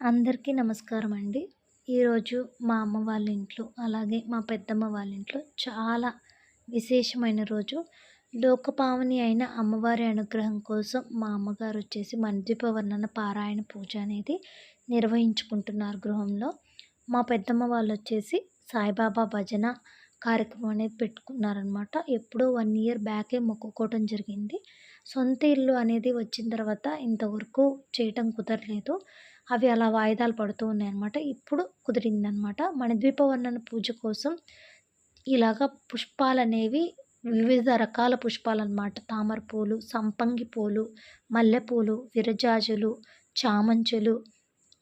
అందరికీ నమస్కారం అండి. ఈరోజు మా అమ్మ వాళ్ళ ఇంట్లో, అలాగే మా పెద్దమ్మ వాళ్ళ ఇంట్లో చాలా విశేషమైన రోజు. లోకపావని అయిన అమ్మవారి అనుగ్రహం కోసం మా అమ్మగారు వచ్చేసి మణిద్వీపవర్ణన పారాయణ పూజ అనేది నిర్వహించుకుంటున్నారు గృహంలో. మా పెద్దమ్మ వాళ్ళు వచ్చేసి సాయిబాబా భజన కార్యక్రమం అనేది పెట్టుకున్నారనమాట. ఎప్పుడో 1 ఇయర్ బ్యాకే మొక్కుకోవటం జరిగింది. సొంత ఇల్లు అనేది వచ్చిన తర్వాత ఇంతవరకు చేయటం కుదరలేదు. అవి అలా వాయిదాలు పడుతూ ఉన్నాయన్నమాట. ఇప్పుడు కుదిరిందనమాట. మణిద్వీపవర్ణన పూజ కోసం ఇలాగ పుష్పాలనేవి వివిధ రకాల పుష్పాలన్నమాట. తామర పూలు, సంపంగి పూలు, మల్లెపూలు, విరజాజులు, చామంతులు,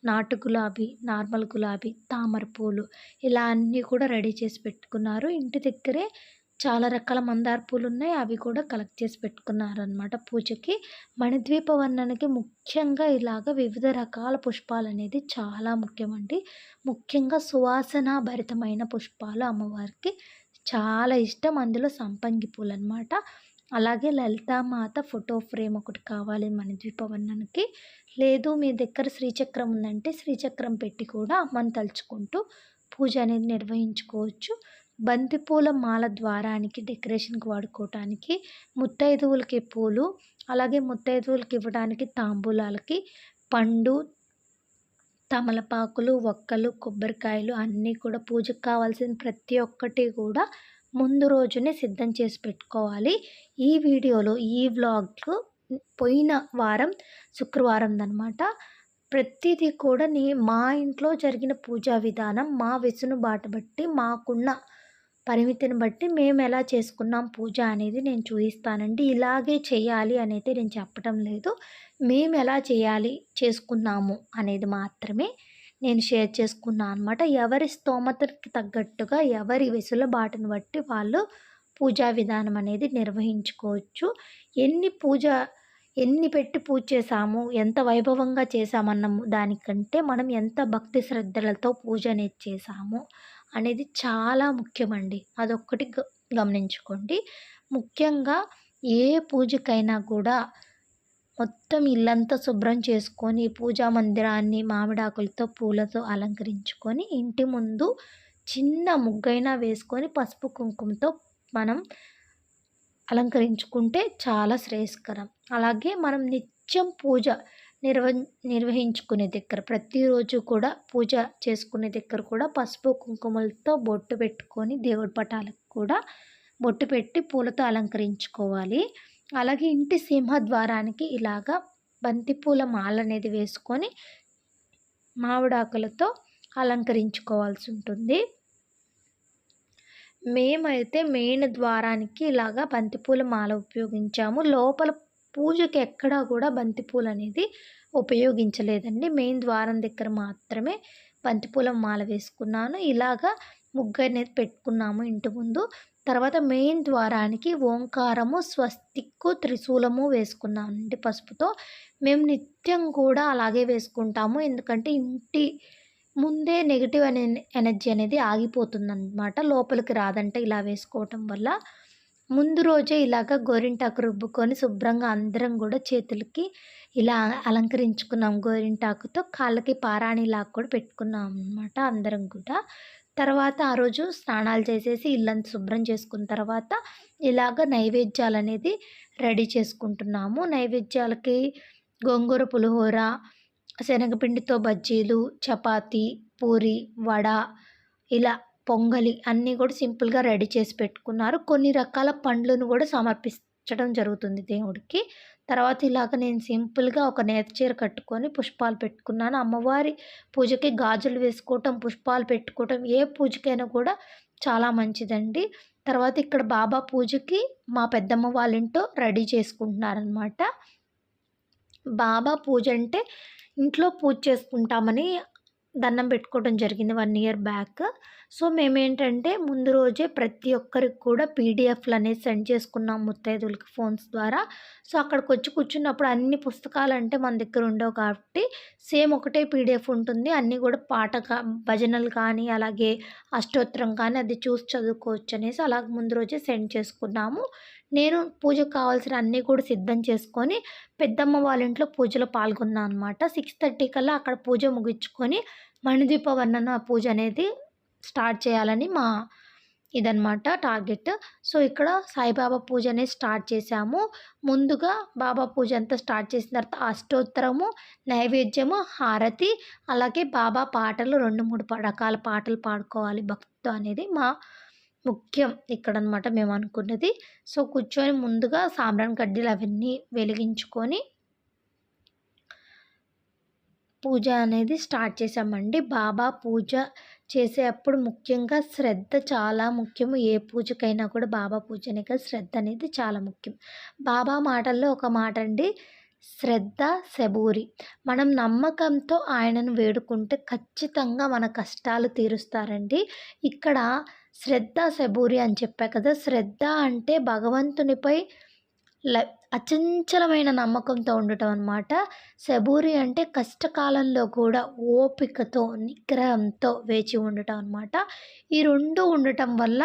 నాటు గులాబీ, నార్మల్ గులాబీ, తామర పూలు ఇలా అన్నీ కూడా రెడీ చేసి పెట్టుకున్నారు. ఇంటి దగ్గరే చాలా రకాల మందార పూలు ఉన్నాయి. అవి కూడా కలెక్ట్ చేసి పెట్టుకున్నారనమాట పూజకి. మణిద్వీపవర్ణనకి ముఖ్యంగా ఇలాగ వివిధ రకాల పుష్పాలు అనేది చాలా ముఖ్యమండి. ముఖ్యంగా సువాసన భరితమైన పుష్పాలు అమ్మవారికి చాలా ఇష్టం. అందులో సంపంగి పూలు అనమాట. అలాగే లలితామాత ఫోటో ఫ్రేమ్ ఒకటి కావాలి మణిద్వీపవర్ణనకి. లేదు మీ దగ్గర శ్రీచక్రం ఉందంటే శ్రీచక్రం పెట్టి కూడా అమ్మని తలుచుకుంటూ పూజ అనేది నిర్వహించుకోవచ్చు. బంతిపూల మాల ద్వారానికి డెకరేషన్కి వాడుకోవటానికి, ముత్తైదువులకి పూలు, అలాగే ముత్తైదువులకి ఇవ్వడానికి తాంబూలాలకి పండు, తమలపాకులు, వక్కలు, కొబ్బరికాయలు అన్నీ కూడా పూజకు కావాల్సిన ప్రతి ఒక్కటి కూడా ముందు రోజునే సిద్ధం చేసి పెట్టుకోవాలి. ఈ వీడియోలో ఈ వ్లాగ్లో పోయిన వారం శుక్రవారందనమాట. ప్రతిదీ కూడా మా ఇంట్లో జరిగిన పూజా విధానం మా వెసులుబాటు బట్టి మాకున్న పరిమితిని బట్టి మేము ఎలా చేసుకున్నాం పూజ అనేది నేను చూపిస్తానండి. ఇలాగే చేయాలి అనేది నేను చెప్పటం లేదు. మేము ఎలా చేసుకున్నాము అనేది మాత్రమే నేను షేర్ చేసుకున్నాను అనమాట. ఎవరి స్తోమతకి తగ్గట్టుగా ఎవరి వెసులుబాటును బట్టి వాళ్ళు పూజా విధానం అనేది నిర్వహించుకోవచ్చు. ఎన్ని పెట్టి పూజ చేసాము, ఎంత వైభవంగా చేసామన్న దానికంటే మనం ఎంత భక్తి శ్రద్ధలతో పూజ అనేది చేసాము అనేది చాలా ముఖ్యమండి. అదొక్కటి గమనించుకోండి. ముఖ్యంగా ఏ పూజకైనా కూడా మొత్తం ఇల్లంతా శుభ్రం చేసుకొని పూజా మందిరాన్ని మామిడాకులతో పూలతో అలంకరించుకొని ఇంటి ముందు చిన్న ముగ్గైనా వేసుకొని పసుపు కుంకుమతో మనం అలంకరించుకుంటే చాలా శ్రేయస్కరం. అలాగే మనం నిత్యం పూజ నిర్వహించుకునే దగ్గర ప్రతిరోజు కూడా పూజ చేసుకునే దగ్గర కూడా పసుపు కుంకుమలతో బొట్టు పెట్టుకొని దేవుడి పటాలకు కూడా బొట్టు పెట్టి పూలతో అలంకరించుకోవాలి. అలాగే ఇంటి సింహద్వారానికి ఇలాగా బంతిపూల మాల అనేది వేసుకొని మామిడాకులతో అలంకరించుకోవాల్సి ఉంటుంది. మేమైతే మెయిన్ ద్వారానికి ఇలాగా బంతిపూల మాల ఉపయోగించాము. లోపల పూజకి ఎక్కడా కూడా బంతిపూలు అనేది ఉపయోగించలేదండి. మెయిన్ ద్వారం దగ్గర మాత్రమే బంతిపూల మాల వేసుకున్నాను. ఇలాగా ముగ్గు అనేది పెట్టుకున్నాము ఇంటి ముందు. తర్వాత మెయిన్ ద్వారానికి ఓంకారము, స్వస్తిక్కు, త్రిశూలము వేసుకున్నామండి పసుపుతో. మేము నిత్యం కూడా అలాగే వేసుకుంటాము. ఎందుకంటే ఇంటి ముందే నెగిటివ్ ఎనర్జీ అనేది ఆగిపోతుందన్నమాట. లోపలికి రాదంటే ఇలా వేసుకోవటం వల్ల. ముందు రోజే ఇలాగ గోరింటాకు రుబ్బుకొని శుభ్రంగా అందరం కూడా చేతులకి ఇలా అలంకరించుకున్నాం గోరింటాకుతో. కాళ్ళకి పారాణిలాగా కూడా పెట్టుకున్నాం అన్నమాట అందరం కూడా. తర్వాత ఆ రోజు స్నానాలు చేసేసి ఇల్లంతా శుభ్రం చేసుకున్న తర్వాత ఇలాగ నైవేద్యాలు అనేది రెడీ చేసుకుంటున్నాము. నైవేద్యాలకి గోంగూర పులిహోర, శనగపిండితో బజ్జీలు, చపాతీ, పూరి, వడ, ఇలా పొంగలి అన్నీ కూడా సింపుల్గా రెడీ చేసి పెట్టుకున్నారు. కొన్ని రకాల పండ్లను కూడా సమర్పించడం జరుగుతుంది దేవుడికి. తర్వాత ఇలాగ నేను సింపుల్గా ఒక నేత చీర కట్టుకొని పుష్పాలు పెట్టుకున్నాను. అమ్మవారి పూజకి గాజులు వేసుకోవటం, పుష్పాలు పెట్టుకోవటం ఏ పూజకైనా కూడా చాలా మంచిదండి. తర్వాత ఇక్కడ బాబా పూజకి మా పెద్దమ్మ వాళ్ళ ఇంట్లో రెడీ చేసుకుంటున్నారనమాట. బాబా పూజ అంటే ఇంట్లో పూజ చేసుకుంటామని దండం పెట్టుకోవడం జరిగింది 1 ఇయర్ బ్యాక్. సో మేమేంటంటే ముందు రోజే ప్రతి ఒక్కరికి కూడా పీడిఎఫ్లు అనేది సెండ్ చేసుకున్నాం ముత్తైదులకి ఫోన్స్ ద్వారా. సో అక్కడికి వచ్చి కూర్చున్నప్పుడు అన్ని పుస్తకాలు అంటే మన దగ్గర ఉండవు కాబట్టి సేమ్ ఒకటే పీడిఎఫ్ ఉంటుంది. అన్నీ కూడా భజనలు కానీ అలాగే అష్టోత్తరం కానీ అది చూసి చదువుకోవచ్చు అనేసి అలాగ ముందు రోజే సెండ్ చేసుకున్నాము. నేను పూజకు కావాల్సిన అన్నీ కూడా సిద్ధం చేసుకొని, పెద్దమ్మ వాళ్ళ ఇంట్లో పూజలో పాల్గొన్నా అనమాట. 6:30 కల్లా అక్కడ పూజ ముగించుకొని, మణిదీప వర్ణన పూజ అనేది స్టార్ట్ చేయాలని ఇదనమాట టార్గెట్. సో, ఇక్కడ సాయిబాబా పూజ అనేది స్టార్ట్ చేశాము. ముందుగా బాబా పూజ అంతా స్టార్ట్ చేసిన తర్వాత అష్టోత్తరము, నైవేద్యము, హారతి, అలాగే బాబా పాటలు 2, 3 రకాల పాటలు పాడుకోవాలి భక్తితో అనేది ముఖ్యం ఇక్కడనమాట మేమనుకున్నది. సో, కూర్చొని ముందుగా సాంబ్రాణి కడ్డీలు అవన్నీ వెలిగించుకొని పూజ అనేది స్టార్ట్ చేశామండి. బాబా పూజ చేసేటప్పుడు ముఖ్యంగా శ్రద్ధ చాలా ముఖ్యము. ఏ పూజకైనా కూడా బాబా పూజనే కాదు, శ్రద్ధ అనేది చాలా ముఖ్యం. బాబా మాటల్లో ఒక మాట అండి, శ్రద్ధ సబూరి. మనం నమ్మకంతో ఆయనను వేడుకుంటే ఖచ్చితంగా మన కష్టాలు తీరుస్తారండి. ఇక్కడ శ్రద్ధ సబూరి అని చెప్పా కదా! శ్రద్ధ అంటే భగవంతునిపై అచంచలమైన నమ్మకంతో ఉండటం అనమాట. సబూరి అంటే కష్టకాలంలో కూడా ఓపికతో, నిగ్రహంతో వేచి ఉండటం అనమాట. ఈ 2 ఉండటం వల్ల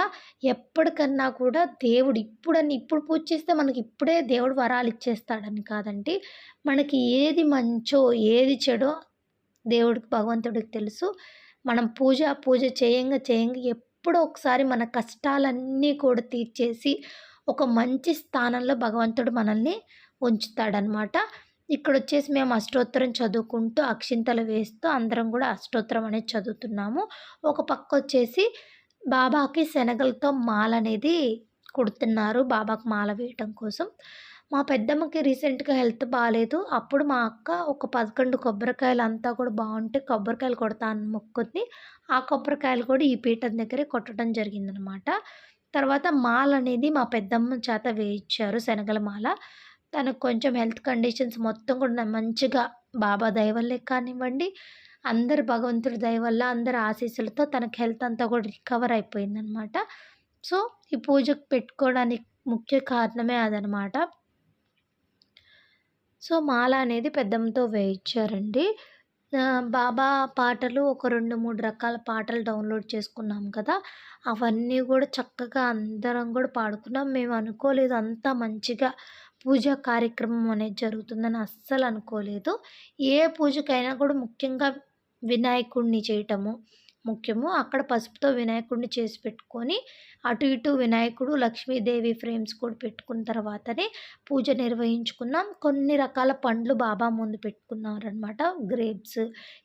ఎప్పటికన్నా కూడా దేవుడు ఇప్పుడు పూజ చేస్తే మనకి ఇప్పుడే దేవుడు వరాలు ఇచ్చేస్తాడని కాదండి. మనకి ఏది మంచో, ఏది చెడో భగవంతుడికి తెలుసు. మనం పూజ చేయంగా ఎప్పుడో ఒకసారి మన కష్టాలన్నీ కూడా తీర్చేసి ఒక మంచి స్థానంలో భగవంతుడు మనల్ని ఉంచుతాడనమాట. ఇక్కడొచ్చేసి మేము అష్టోత్తరం చదువుకుంటూ, అక్షింతలు వేస్తూ అందరం కూడా అష్టోత్తరం అనేది చదువుతున్నాము. ఒక పక్కొచ్చేసి బాబాకి శనగలతో మాలనేది కుడుతున్నారు. బాబాకి మాల వేయటం కోసం. మా పెద్దమ్మకి రీసెంట్‌గా హెల్త్ బాలేదు. అప్పుడు మా అక్క ఒక 11 కొబ్బరికాయలు అంతా కూడా బావుంటే కొబ్బరికాయలు కొడతా అని మొక్కుకుంది. ఆ కొబ్బరికాయలు కూడా ఈ పీఠం దగ్గరే కొట్టడం జరిగిందనమాట. తర్వాత మాలనేది మా పెద్దమ్మ చేత వేయించారు, శనగల మాల. తనకు కొంచెం హెల్త్ కండిషన్స్ మొత్తం కూడా మంచిగా బాబా దయ వల్లే కానివ్వండి, అందరు భగవంతుడి దయ వల్ల, అందరి ఆశీస్సులతో తనకి హెల్త్ అంతా కూడా రికవర్ అయిపోయిందనమాట. సో, ఈ పూజకు పెట్టుకోవడానికి ముఖ్య కారణమే అదనమాట. సో, మాల అనేది పెద్దమ్మతో వేయించారండి. బాబా పాటలు ఒక 2, 3 రకాల పాటలు డౌన్లోడ్ చేసుకున్నాం కదా! అవన్నీ కూడా చక్కగా అందరం కూడా పాడుకున్నాం. మేము అనుకోలేదు అంత మంచిగా పూజా కార్యక్రమం అనేది జరుగుతుందని అస్సలు అనుకోలేదు. ఏ పూజకైనా కూడా ముఖ్యంగా వినాయకుడిని చేయటము ముఖ్యము. అక్కడ పసుపుతో వినాయకుడిని చేసి పెట్టుకొని, అటు ఇటు వినాయకుడు, లక్ష్మీదేవి ఫ్రేమ్స్ కూడా పెట్టుకున్న తర్వాతనే పూజ నిర్వహించుకున్నాం. కొన్ని రకాల పండ్లు బాబా ముందు పెట్టుకున్నారనమాట. గ్రేప్స్,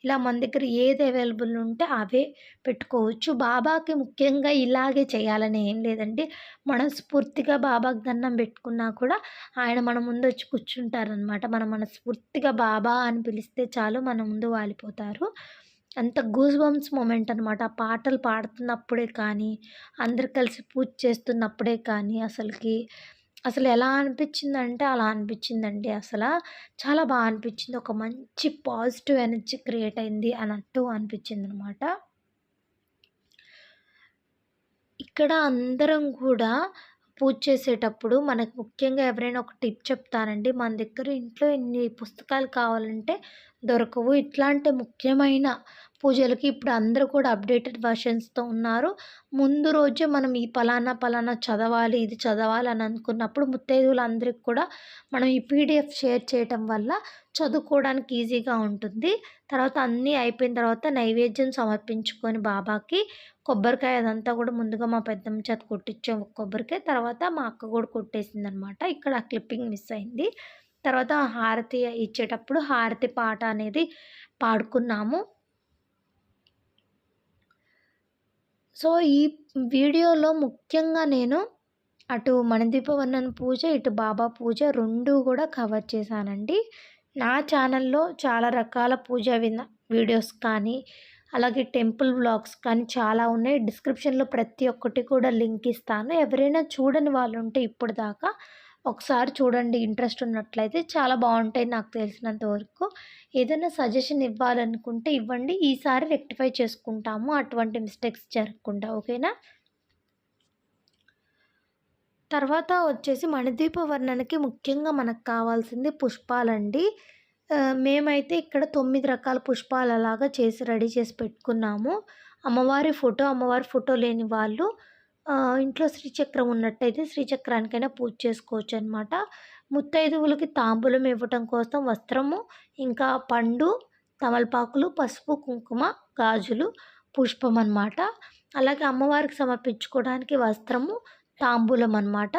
ఇలా మన దగ్గర ఏది అవైలబుల్ ఉంటే అవే పెట్టుకోవచ్చు. బాబాకి ముఖ్యంగా ఇలాగే చేయాలని ఏం లేదండి. మనస్ఫూర్తిగా బాబాకి దండం పెట్టుకున్నా కూడా ఆయన మన ముందు వచ్చి కూర్చుంటారనమాట. మనం మనస్ఫూర్తిగా బాబా అని పిలిస్తే చాలు మన ముందు వాలిపోతారు. అంత గూస్ బంప్స్ మొమెంట్ అనమాట. ఆ పాటలు పాడుతున్నప్పుడే కానీ, అందరూ కలిసి పూజ చేస్తున్నప్పుడే కానీ అసలు ఎలా అనిపించిందంటే అలా అనిపించిందండి అసల. చాలా అనిపించింది. ఒక మంచి పాజిటివ్ ఎనర్జీ క్రియేట్ అయింది అన్నట్టు అనిపించిందనమాట. ఇక్కడ అందరం కూడా పూజ చేసేటప్పుడు మనకు ముఖ్యంగా ఎవరైనా ఒక టిప్ చెప్తానండి. మన దగ్గర ఇంట్లో ఎన్ని పుస్తకాలు కావాలంటే దొరకవు. ఇట్లాంటి ముఖ్యమైన పూజలకి ఇప్పుడు అందరూ కూడా అప్డేటెడ్ వర్షన్స్‌తో ఉన్నారు. ముందు రోజే మనం ఈ పలానా చదవాలి, ఇది చదవాలి అని అనుకున్నప్పుడు ముత్తైదువులందరికి కూడా మనం ఈ పీడిఎఫ్ షేర్ చేయటం వల్ల చదువుకోవడానికి ఈజీగా ఉంటుంది. తర్వాత అన్నీ అయిపోయిన తర్వాత నైవేద్యం సమర్పించుకొని బాబాకి కొబ్బరికాయ అదంతా కూడా ముందుగా మా పెద్దమ్మ చేత కొట్టించాం కొబ్బరికాయ. తర్వాత మా అక్క కూడా కొట్టేసిందనమాట. ఇక్కడ ఆ క్లిప్పింగ్ మిస్ అయింది. తర్వాత హారతి ఇచ్చేటప్పుడు హారతి పాట అనేది పాడుకున్నాము. సో, ఈ వీడియోలో ముఖ్యంగా నేను అటు మణిదీప వర్ణన పూజ, ఇటు బాబా పూజ 2 కూడా కవర్ చేశానండి. నా ఛానల్‌లో చాలా రకాల పూజా వీడియోస్ కానీ, అలాగే టెంపుల్ వ్లాగ్స్ కానీ చాలా ఉన్నాయి. డిస్క్రిప్షన్‌లో ప్రతి ఒక్కటి కూడా లింక్ ఇస్తాను. ఎవరైనా చూడని వాళ్ళు ఉంటే ఇప్పటిదాకా ఒకసారి చూడండి, ఇంట్రెస్ట్ ఉన్నట్లయితే. చాలా బాగుంటాయి నాకు తెలిసినంత వరకు. ఏదైనా సజెషన్ ఇవ్వాలనుకుంటే ఇవ్వండి. ఈసారి రెక్టిఫై చేసుకుంటాము అటువంటి మిస్టేక్స్ జరగకుండా. ఓకేనా? తర్వాత వచ్చేసి మణిదీప వర్ణనకి ముఖ్యంగా మనకు కావాల్సింది పుష్పాలండి. మేమైతే ఇక్కడ 9 రకాల పుష్పాలు అలాగా చేసి రెడీ చేసి పెట్టుకున్నాము. అమ్మవారి ఫోటో లేని వాళ్ళు ఇంట్లో శ్రీచక్రం ఉన్నట్టయితే శ్రీచక్రానికైనా పూజ చేసుకోవచ్చనమాట. ముత్తైదువులకి తాంబూలం ఇవ్వటం కోసం వస్త్రము, ఇంకా పండు, తమలపాకులు, పసుపు, కుంకుమ, గాజులు, పుష్పం అనమాట. అలాగే అమ్మవారికి సమర్పించుకోవడానికి వస్త్రము, తాంబూలం అనమాట.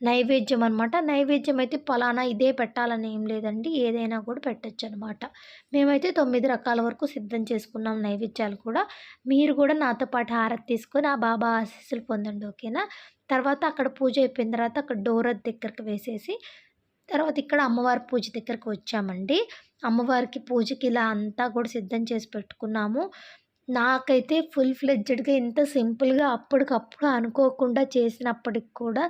నైవేద్యం అనమాట. నైవేద్యం అయితే పలానా ఇదే పెట్టాలని ఏం లేదండి. ఏదైనా కూడా పెట్టొచ్చనమాట. మేమైతే 9 రకాల వరకు సిద్ధం చేసుకున్నాం నైవేద్యాలు కూడా. మీరు కూడా నాతో పాటు హారతి తీసుకొని ఆ బాబా ఆశీస్సులు పొందండి. ఓకేనా? తర్వాత అక్కడ పూజ అయిపోయిన తర్వాత అక్కడ డోర్ దగ్గరికి వేసేసి తర్వాత ఇక్కడ అమ్మవారి పూజ దగ్గరికి వచ్చామండి. అమ్మవారికి పూజకి ఇలా అంతా కూడా సిద్ధం చేసి పెట్టుకున్నాము. నాకైతే ఫుల్ ఫ్లెడ్జెడ్‌గా ఇంత సింపుల్‌గా అప్పటికప్పుడు అనుకోకుండా చేసినప్పటికి కూడా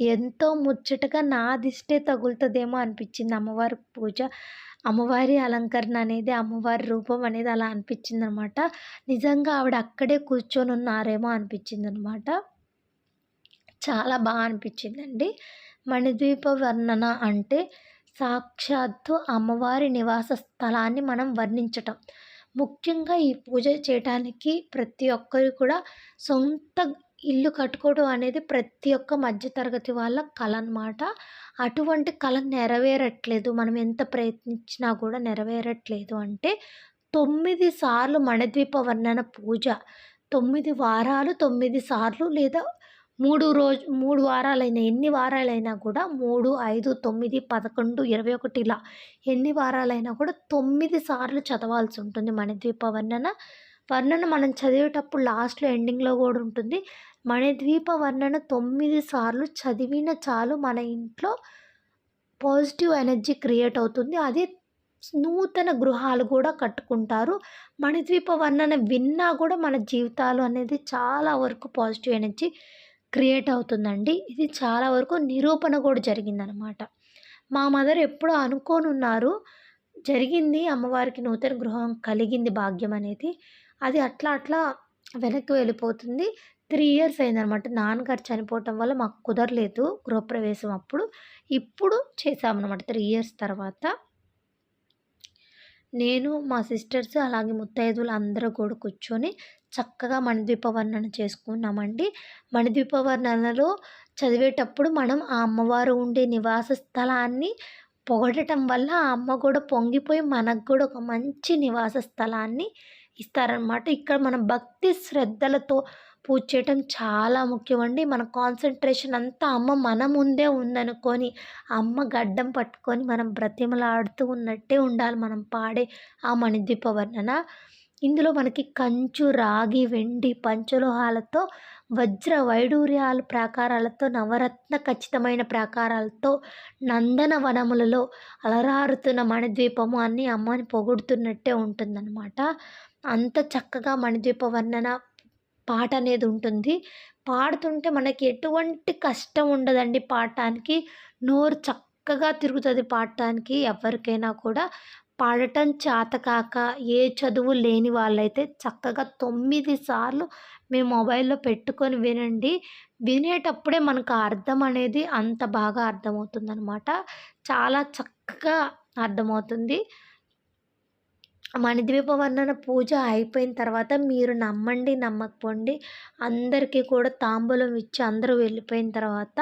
ఎంతో ముచ్చటగా నా దిష్టే తగులుతదేమో అనిపించింది అమ్మవారి పూజ. అమ్మవారి అలంకరణ అనేది, అమ్మవారి రూపం అనేది అలా అనిపించిందనమాట. నిజంగా ఆవిడ అక్కడే కూర్చొనున్నారేమో అనిపించిందనమాట. చాలా అనిపించిందండి. మణిద్వీప వర్ణన అంటే సాక్షాత్తు అమ్మవారి నివాస స్థలాన్ని మనం వర్ణించటం. ముఖ్యంగా ఈ పూజ చేయటానికి ప్రతి ఒక్కరు కూడా సొంత ఇల్లు కట్టుకోవడం అనేది ప్రతి ఒక్క మధ్య తరగతి వాళ్ళ కల అనమాట. అటువంటి కల నెరవేరట్లేదు. మనం ఎంత ప్రయత్నించినా కూడా నెరవేరట్లేదు అంటే 9 సార్లు మణిద్వీప వర్ణన పూజ. 9 వారాలు 9 సార్లు లేదా 3 వారాలైనా ఎన్ని వారాలైనా కూడా 3, 5, 9, 11, 21 ఇలా ఎన్ని వారాలైనా కూడా 9 సార్లు చదవాల్సి ఉంటుంది మణిద్వీప వర్ణన. వర్ణన మనం చదివేటప్పుడు లాస్ట్‌లో ఎండింగ్‌లో కూడా ఉంటుంది. మణిద్వీప వర్ణన 9 సార్లు చదివిన చాలు మన ఇంట్లో పాజిటివ్ ఎనర్జీ క్రియేట్ అవుతుంది. అదే నూతన గృహాలు కూడా కట్టుకుంటారు. మణిద్వీప వర్ణన విన్నా కూడా మన జీవితాలు అనేది చాలా వరకు పాజిటివ్ ఎనర్జీ క్రియేట్ అవుతుందండి. ఇది చాలా వరకు నిరూపణ కూడా జరిగిందనమాట. మా మదర్ ఎప్పుడో అనుకోనున్నారు. జరిగింది, అమ్మవారికి నూతన గృహం కలిగింది భాగ్యం అనేది. అది అట్లా అట్లా వెనక్కి వెళ్ళిపోతుంది. 3 ఇయర్స్ అయిందనమాట. నాన్నగారు చనిపోవటం వల్ల మాకు కుదరలేదు గృహప్రవేశం అప్పుడు. ఇప్పుడు చేశామనమాట 3 ఇయర్స్ తర్వాత. నేను, మా సిస్టర్స్ అలాగే ముత్తైదువులు అందరూ కూడా కూర్చొని చక్కగా మణిద్వీప వర్ణన చేసుకున్నామండి. మణిద్వీప వర్ణనలో చదివేటప్పుడు మనం ఆ అమ్మవారు ఉండే నివాస స్థలాన్ని పొగడటం వల్ల ఆ అమ్మ కూడా పొంగిపోయి మనకు కూడా ఒక మంచి నివాస స్థలాన్ని ఇస్తారనమాట. ఇక్కడ మనం భక్తి శ్రద్ధలతో పూజ చేయటం చాలా ముఖ్యమండి. మన కాన్సంట్రేషన్ అంతా అమ్మ మన ముందే ఉందనుకొని, అమ్మ గడ్డం పట్టుకొని మనం బ్రతిమలాడుతూ ఉన్నట్టే ఉండాలి మనం పాడే ఆ మణిద్వీప వర్ణన. ఇందులో మనకి కంచు, రాగి, వెండి, పంచలోహాలతో, వజ్ర వైడూర్యాలు ప్రాకారాలతో, నవరత్న ఖచ్చితమైన ప్రాకారాలతో, నందనవనములలో అలరారుతున్న మణిద్వీపము అన్నీ అమ్మని పొగుడుతున్నట్టే ఉంటుందన్నమాట. అంత చక్కగా మణిద్వీప వర్ణన పాట అనేది ఉంటుంది. పాడుతుంటే మనకి ఎటువంటి కష్టం ఉండదండి పాడటానికి. నోరు చక్కగా తిరుగుతుంది పాడటానికి ఎవరికైనా కూడా. పాడటం చేతకాక ఏ చదువు లేని వాళ్ళైతే చక్కగా 9 సార్లు మీ మొబైల్‌లో పెట్టుకొని వినండి. వినేటప్పుడే మనకు ఆ అర్థం అనేది అంత బాగా అర్థమవుతుందనమాట. చాలా చక్కగా అర్థమవుతుంది. మణిద్వీప వర్ణన పూజ అయిపోయిన తర్వాత మీరు నమ్మండి, నమ్మకపోండి, అందరికీ కూడా తాంబూలం ఇచ్చి అందరూ వెళ్ళిపోయిన తర్వాత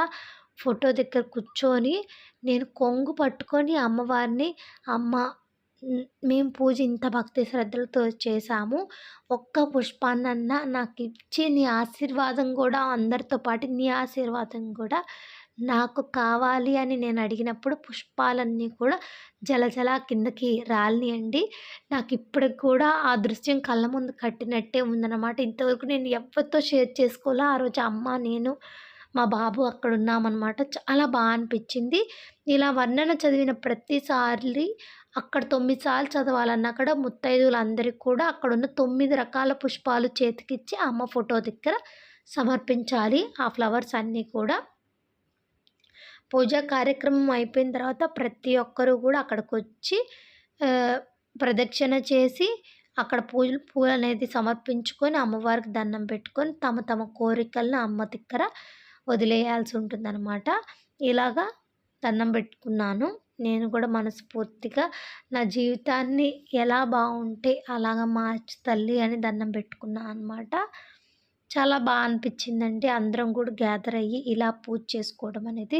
ఫోటో దగ్గర కూర్చొని నేను కొంగు పట్టుకొని అమ్మవారిని, అమ్మ మేము పూజ ఇంత భక్తి శ్రద్ధలతో చేశాము. ఒక్క పుష్పాన్నన్నా నాకిచ్చి నీ ఆశీర్వాదం కూడా అందరితో పాటు నీ ఆశీర్వాదం కూడా నాకు కావాలి అని నేను అడిగినప్పుడు పుష్పాలన్నీ కూడా జలజల కిందకి రాలినియండి. నాకిప్పటికి కూడా ఆ దృశ్యం కళ్ళ ముందు కట్టినట్టే ఉందన్నమాట. ఇంతవరకు నేను ఎవ్వరితో షేర్ చేసుకోలా. ఆ రోజు అమ్మ, నేను, మా బాబు అక్కడున్నామనమాట. చాలా అనిపిచ్చింది. ఇలా వర్ణన చదివిన ప్రతిసారి అక్కడ 9 సార్లు చదవాలన్నా కూడా ముత్తైదువులందరికి కూడా అక్కడున్న 9 రకాల పుష్పాలు చేతికిచ్చి అమ్మ ఫోటో దగ్గర సమర్పించాలి. ఆ ఫ్లవర్స్ అన్నీ కూడా. పూజా కార్యక్రమం అయిపోయిన తర్వాత ప్రతి ఒక్కరు కూడా అక్కడికొచ్చి ప్రదక్షిణ చేసి అక్కడ పూలనేది సమర్పించుకొని అమ్మవారికి దండం పెట్టుకొని తమ తమ కోరికలను అమ్మ దగ్గర వదిలేయాల్సి ఉంటుందన్నమాట. ఇలాగా దండం పెట్టుకున్నాను. నేను కూడా మనస్ఫూర్తిగా నా జీవితాన్ని ఎలా బాగుంటే అలాగా మార్చు తల్లి అని దండం పెట్టుకున్నాను అనమాట. చాలా అనిపిచ్చిందండి. అందరం కూడా గ్యాదర్ అయ్యి ఇలా పూజ చేసుకోవడం అనేది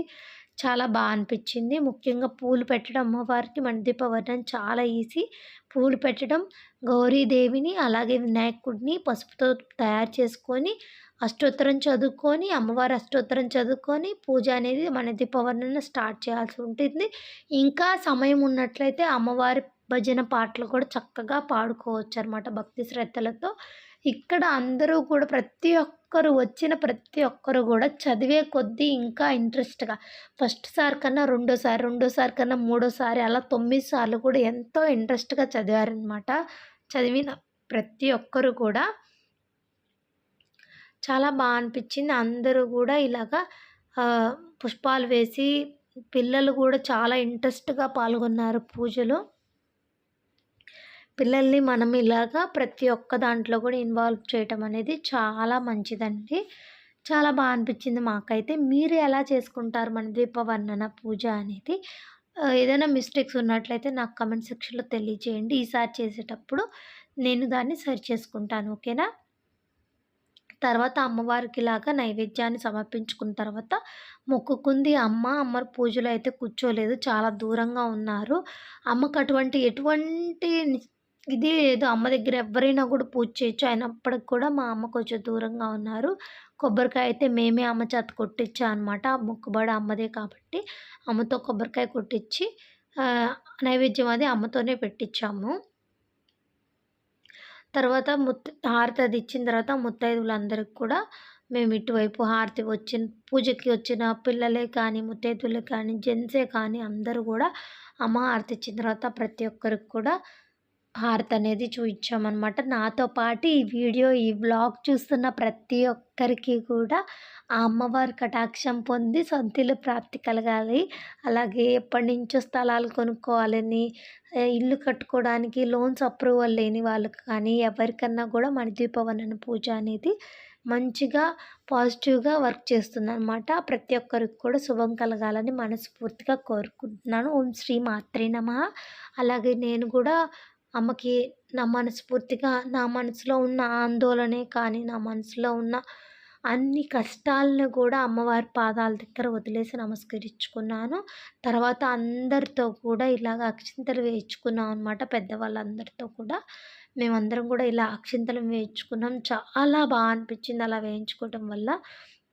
చాలా అనిపిచ్చింది. ముఖ్యంగా పూలు పెట్టడం అమ్మవారికి మణిదీపవర్ణం చాలా ఈజీ. పూలు పెట్టడం, గౌరీదేవిని అలాగే వినాయకుడిని పసుపుతో తయారు చేసుకొని, అష్టోత్తరం చదువుకొని, అమ్మవారి అష్టోత్తరం చదువుకొని, పూజ అనేది మణిదీపవర్ణన స్టార్ట్ చేయాల్సి ఉంటుంది. ఇంకా సమయం ఉన్నట్లయితే అమ్మవారి భజన పాటలు కూడా చక్కగా పాడుకోవచ్చనమాట భక్తి శ్రద్ధలతో. ఇక్కడ అందరూ కూడా వచ్చిన ప్రతి ఒక్కరు గూడా చదివే కొద్దీ ఇంకా ఇంట్రెస్ట్‌గా ఫస్ట్ సారి కన్నా రెండోసారి, రెండోసారి కన్నా మూడోసారి అలా 9 సార్లు కూడా ఎంతో ఇంట్రెస్ట్‌గా చదివారనమాట. చదివిన ప్రతి ఒక్కరు కూడా చాలా అనిపిచ్చింది. అందరూ గూడా ఇలాగా పుష్పాలు వేసి పిల్లలు గూడా చాలా ఇంట్రెస్ట్‌గా పాల్గొన్నారు పూజలో. పిల్లల్ని మనం ఇలాగా ప్రతి ఒక్క దాంట్లో కూడా ఇన్వాల్వ్ చేయటం అనేది చాలా మంచిదండి. చాలా అనిపిచ్చింది మాకైతే. మీరు ఎలా చేసుకుంటారు మన దీపవర్ణన పూజ అనేది? ఏదైనా మిస్టేక్స్ ఉన్నట్లయితే నాకు కామెంట్ సెక్షన్‌లో తెలియజేయండి. ఈసారి చేసేటప్పుడు నేను దాన్ని సరిచేసుకుంటాను. ఓకేనా? తర్వాత అమ్మవారికి ఇలాగా నైవేద్యాన్ని సమర్పించుకున్న తర్వాత మొక్కుకుంది అమ్మ పూజలో అయితే కూర్చోలేదు. చాలా దూరంగా ఉన్నారు. అమ్మకు ఎటువంటి ఇది లేదు. అమ్మ దగ్గర ఎవ్వరైనా కూడా పూజ చేయొచ్చు. అయినప్పటికి కూడా మా అమ్మ కొంచెం దూరంగా ఉన్నారు. కొబ్బరికాయ అయితే మేమే అమ్మ చేత కొట్టించా అనమాట. మొక్కుబడి అమ్మదే కాబట్టి అమ్మతో కొబ్బరికాయ కొట్టించి నైవేద్యం అది అమ్మతోనే పెట్టించాము. తర్వాత హారతి అది ఇచ్చిన తర్వాత ముత్తైదువులందరికి కూడా మేము ఇటువైపు హారతి పూజకి వచ్చిన పిల్లలే కానీ, ముత్తైదువులే కానీ, జెంట్సే కానీ అందరూ కూడా అమ్మ హారతి ఇచ్చిన తర్వాత ప్రతి ఒక్కరికి కూడా హారతి అనేది చూయించామనమాట. నాతో పాటు ఈ వ్లాగ్ చూస్తున్న ప్రతి ఒక్కరికి కూడా ఆ అమ్మవారి కటాక్షం పొంది సొంతిల్లు ప్రాప్తి కలగాలి. అలాగే ఎప్పటినుంచో స్థలాలు కొనుక్కోవాలని, ఇల్లు కట్టుకోవడానికి లోన్స్ అప్రూవల్ లేని వాళ్ళకి కానీ ఎవరికన్నా కూడా మణిదీపవర్ణన పూజ అనేది మంచిగా పాజిటివ్‌గా వర్క్ చేస్తుందనమాట. ప్రతి ఒక్కరికి కూడా శుభం కలగాలని మనస్ఫూర్తిగా కోరుకుంటున్నాను. ఓం శ్రీ మాత్రే నమః. అలాగే నేను కూడా అమ్మకి నా మనసులో ఉన్న ఆందోళనే కానీ, నా మనసులో ఉన్న అన్ని కష్టాలను కూడా అమ్మవారి పాదాల దగ్గర వదిలేసి నమస్కరించుకున్నాను. తర్వాత అందరితో కూడా ఇలాగ అక్షింతలు వేయించుకున్నాం అనమాట. పెద్దవాళ్ళందరితో కూడా మేమందరం కూడా ఇలా అక్షింతలు వేయించుకున్నాం. చాలా అనిపించింది అలా వేయించుకోవటం వల్ల.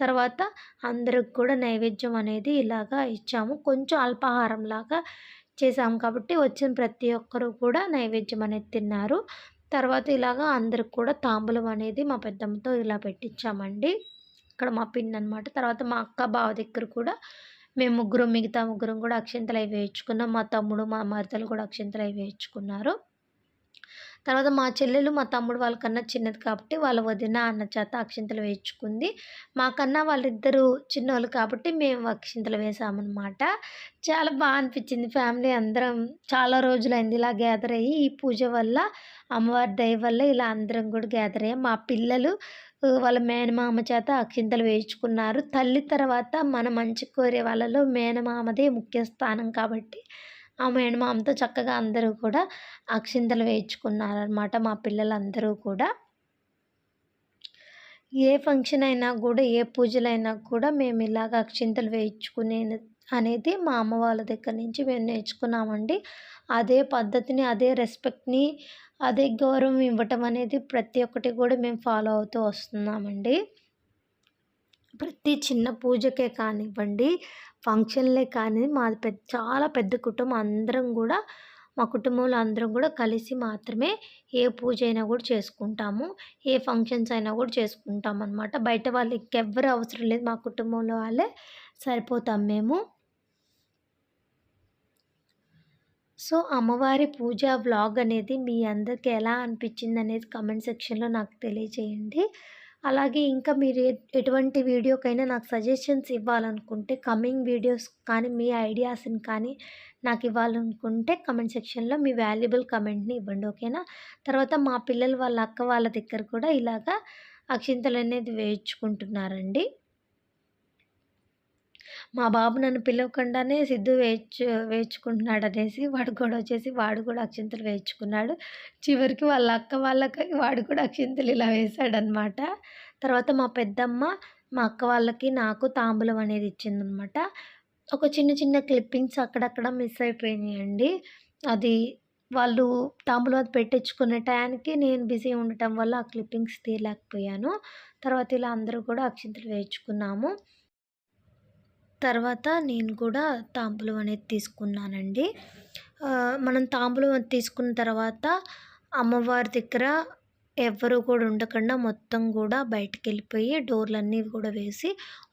తర్వాత అందరికి కూడా నైవేద్యం అనేది ఇలాగా ఇచ్చాము. కొంచెం అల్పాహారంలాగా చేసాం కాబట్టి వచ్చిన ప్రతి ఒక్కరు కూడా నైవేద్యం అనేది తిన్నారు. తర్వాత ఇలాగా అందరికి కూడా తాంబూలం అనేది మా పెద్దమ్మతో ఇలా పెట్టించామండి. ఇక్కడ మా పిన్ని అనమాట. తర్వాత మా అక్క, బావ దగ్గర కూడా మేము మిగతా ముగ్గురం కూడా అక్షింతలు అవి వేయించుకున్నాం. మా తమ్ముడు, మా మరదలు కూడా అక్షింతలు అవి వేయించుకున్నారు. తర్వాత మా చెల్లెలు మా తమ్ముడు వాళ్ళకన్నా చిన్నది కాబట్టి వాళ్ళ వదిన అన్న చేత అక్షింతలు వేయించుకుంది. మాకన్నా వాళ్ళిద్దరూ చిన్నోళ్ళు కాబట్టి మేము అక్షింతలు వేసామన్నమాట. చాలా అనిపించింది. ఫ్యామిలీ అందరం చాలా రోజులైంది ఇలా గ్యాదర్ అయ్యి. ఈ పూజ వల్ల అమ్మవారి దయ వల్ల ఇలా అందరం కూడా గ్యాదర్ అయ్యాం. మా పిల్లలు వాళ్ళ మేనమామ చేత అక్షింతలు వేయించుకున్నారు. తల్లి తర్వాత మన మంచి కోరే వాళ్ళలో మేనమామదే ముఖ్య స్థానం కాబట్టి ఆ మేనమామతో చక్కగా అందరూ కూడా అక్షింతలు వేయించుకున్నారనమాట మా పిల్లలందరూ కూడా. ఏ ఫంక్షన్ అయినా కూడా, ఏ పూజలైనా కూడా మేము ఇలాగ అక్షింతలు వేయించుకునేది అనేది మా అమ్మ వాళ్ళ దగ్గర నుంచి మేము నేర్చుకున్నామండి. అదే పద్ధతిని, అదే రెస్పెక్ట్‌ని, అదే గౌరవం ఇవ్వటం అనేది ప్రతి ఒక్కటి కూడా మేము ఫాలో అవుతూ వస్తున్నామండి. ప్రతి చిన్న పూజకే కానివ్వండి, ఫంక్షన్‌లే కానీ మాది చాలా పెద్ద కుటుంబం. అందరం కూడా మా కుటుంబంలో అందరం కూడా కలిసి మాత్రమే ఏ పూజ అయినా కూడా చేసుకుంటాము. ఏ ఫంక్షన్స్ అయినా కూడా చేసుకుంటామనమాట. బయట వాళ్ళు ఇంకెవ్వరు అవసరం లేదు. మా కుటుంబంలో వాళ్ళే సరిపోతాం మేము. సో, అమ్మవారి పూజ వ్లాగ్ అనేది మీ అందరికి ఎలా అనిపించింది అనేది కామెంట్ సెక్షన్‌లో నాకు తెలియజేయండి. అలాగే ఇంకా మీరు ఎటువంటి వీడియోకైనా నాకు సజెషన్స్ ఇవ్వాలనుకుంటే కమింగ్ వీడియోస్ కానీ, మీ ఐడియాస్‌ని కానీ నాకు ఇవ్వాలనుకుంటే కామెంట్ సెక్షన్‌లో మీ వాల్యుబుల్ కమెంట్‌ని ఇవ్వండి. ఓకేనా? తర్వాత మా పిల్లలు వాళ్ళ అక్క వాళ్ళ దగ్గర కూడా ఇలాగా అక్షింతలనేది వేయించుకుంటున్నారండి. మా బాబు నన్ను పిలవకుండానే సిద్ధు వేయించుకుంటున్నాడనేసి వాడు గొడవ చేసి వాడు కూడా అక్షింతలు వేయించుకున్నాడు. చివరికి వాళ్ళ అక్క వాళ్ళకి వాడు కూడా అక్షింతలు ఇలా వేశాడనమాట. తర్వాత మా పెద్దమ్మ మా అక్క వాళ్ళకి, నాకు తాంబూలం అనేది ఇచ్చిందనమాట. ఒక చిన్న చిన్న క్లిప్పింగ్స్ అక్కడక్కడ మిస్ అయిపోయినాయండి. అది వాళ్ళు తాంబూలం అది పెట్టించుకునే టయానికి నేను బిజీ ఉండటం వల్ల ఆ క్లిప్పింగ్స్ తీయలేకపోయాను. తర్వాత ఇలా అందరూ కూడా అక్షింతలు వేయించుకున్నాము. తర్వాత నేను కూడా తాంబూలం అనేది తీసుకున్నానండి. మనం తాంబూలం అది తీసుకున్న తర్వాత అమ్మవారి దగ్గర ఎవ్వరు కూడా ఉండకుండా మొత్తం కూడా బయటికెళ్ళిపోయి డోర్‌లన్నీ కూడా వేసి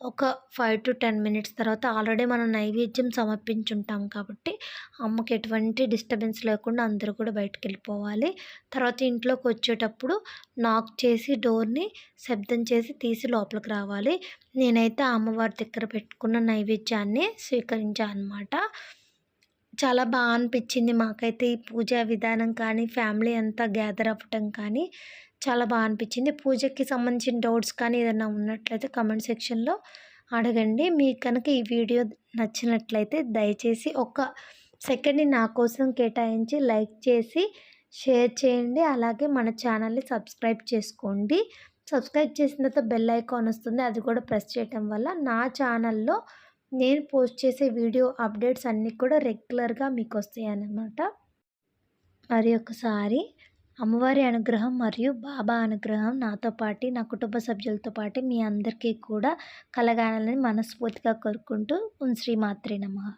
ఒక 5-10 మినిట్స్ తర్వాత ఆల్రెడీ మనం నైవేద్యం సమర్పించుంటాం కాబట్టి అమ్మకి ఎటువంటి డిస్టర్బెన్స్ లేకుండా అందరూ కూడా బయటికెళ్ళిపోవాలి. తర్వాత ఇంట్లోకొచ్చేటప్పుడు నాక్ చేసి డోర్‌ని శబ్దం చేసి తీసి లోపలికి రావాలి. నేనైతే అమ్మవారి దగ్గర పెట్టుకున్న నైవేద్యాన్ని స్వీకరించా అనమాట. చాలా అనిపిచ్చింది మాకైతే ఈ పూజా విధానం కానీ, ఫ్యామిలీ అంతా గ్యాదర్ అవ్వటం కానీ చాలా అనిపిచ్చింది. పూజకి సంబంధించిన డౌట్స్ కానీ ఏదన్నా ఉన్నట్లయితే కామెంట్ సెక్షన్‌లో అడగండి. మీకు కనుక ఈ వీడియో నచ్చినట్లయితే దయచేసి ఒక సెకండ్‌ని నా కోసం కేటాయించి లైక్ చేసి, షేర్ చేయండి. అలాగే మన ఛానల్‌ని సబ్స్క్రైబ్ చేసుకోండి. సబ్స్క్రైబ్ చేసిన తర్వాత బెల్ ఐకాన్ వస్తుంది. అది కూడా ప్రెస్ చేయటం వల్ల నా ఛానల్‌లో నేను పోస్ట్ చేసే వీడియో అప్డేట్స్ అన్నీ కూడా రెగ్యులర్‌గా మీకొస్తాయన్నమాట. మరి ఒకసారి అమ్మవారి అనుగ్రహం మరియు బాబా అనుగ్రహం నాతో పాటు, నా కుటుంబ సభ్యులతో పాటు మీ అందరికీ కూడా కలగాలని మనస్ఫూర్తిగా కోరుకుంటూ ఓం శ్రీ మాత్రే నమః.